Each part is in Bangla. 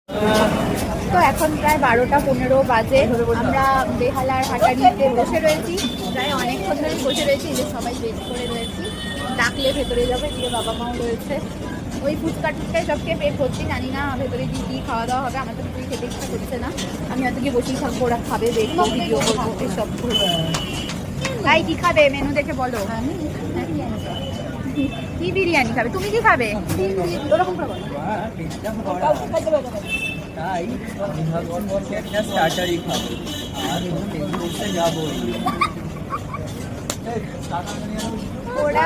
তো এখন প্রায় 12টা 15 বাজে। আমরা বেহালার হাটারিতে বসে রয়েছি, প্রায় অনেকক্ষণ ধরে বসে রয়েছি। যে সবাই ওয়েট করে রয়েছি, ডাকলে ভেতরে যাবে। এদিকে বাবা মাও রয়েছে, ওই ফুচকা টুচকায় সবকে পে করছি। জানি না ভেতরে কি খাওয়া দাওয়া হবে, আমার তো কিছুই খেতে ইচ্ছা করছে না। আমি হয়তো গিয়ে বসেই থাকবো, ওরা খাবে, দেখবো, ভিডিও করবো, এসব। তাই কি খাবে মেনু দেখে বলো। কি বিরিয়ানি খাবে? তুমি কি খাবে? ওরকম খাবো তাই একটা স্টার্টারই খাবো আর বলতে যাবো। ওরা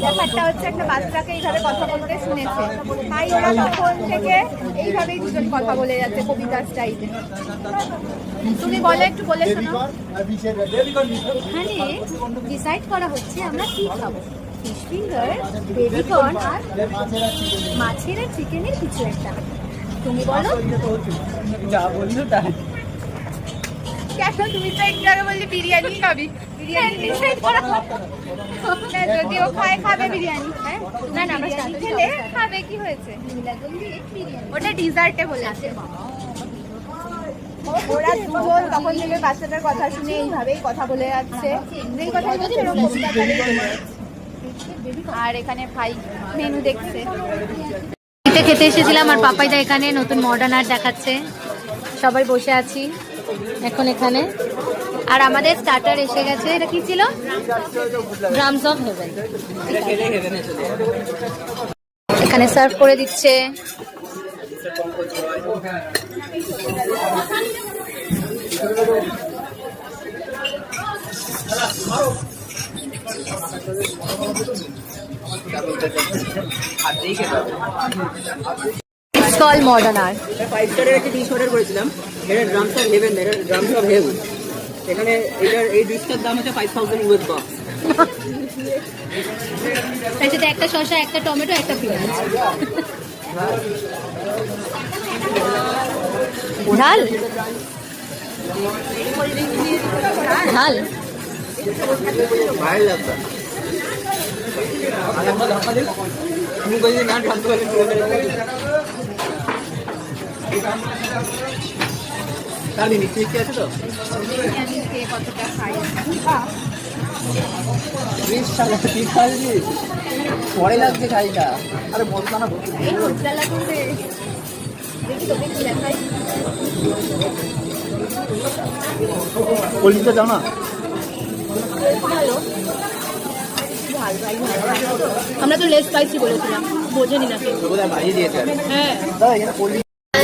ব্যাপারটা হচ্ছে একটা বাচ্চাকে এইভাবে কথা বলতে শুনেছে, তাই ওরা তখন থেকে এইভাবেই দুজন কথা বলে যাচ্ছে কবিতা স্টাইলে। তুমি বলো, একটু বলে শোনো। এখানে ডিসাইড করা হচ্ছে আমরা কি খাবো, ফিশ ফিঙ্গার, বেবি কর্ন আর মাছের আর চিকেনের কিছু একটা। তুমি বলো। যা বললো তাই। কেন তুমি তো একটু আগে বললি বিরিয়ানি খাবি? বিরিয়ানি ডিসাইড করা যদি ও খায় খাবে বিরিয়ানি। হ্যাঁ না না, বিরিয়ানি খেলে খাবে, কি হয়েছে? ওটা ডিজার্টে বলেছে। ওরা দুজন তখন থেকে বাচ্চাটার কথা শুনে এইভাবেই কথা বলে যাচ্ছে। এই কথা যদি আর এখানে ভাই মেনু দেখছে। খেতে এসেছিলাম আর পাপাইদা এখানে নতুন মডার্ন আর্ট দেখাচ্ছে। সবাই বসে আছি এখন এখানে। আর আমাদের স্টার্টার এসে গেছে। এটা কি ছিল? Drums of haven. এখানে সার্ভ করে দিচ্ছে। It's called modern art. 5 স্টারের একটা ডিশ অর্ডার করেছিলাম, এটা ড্রামস অফ হেভেন, এটা ড্রামস অফ হেভেন। এখানে এটার এই ডিশটার দাম হচ্ছে 5000 ইউএস বাক্স। তার সাথে একটা শসা, একটা টমেটো, একটা পেঁয়াজ। ঝাল ঝাল ভালো লাগবে। আর আমরা ধাক্কা দিই, তুমি কই না ঢালতে পারলে তার মিষ্টি মিষ্টি আছে তো। কতটা খাই পরে লাগছে শাড়িটা। আরে বলতো না, এই উজ্জ্বলা করবে। দেখি তোকে কি দেখাই। কলিটা দাও না। ভালো আমরা তো লেস স্পাইসি বলেছিলাম, বোঝেনি না কেউ। বাড়িয়ে দিয়েছে। হ্যাঁ দাদা এখানে কলি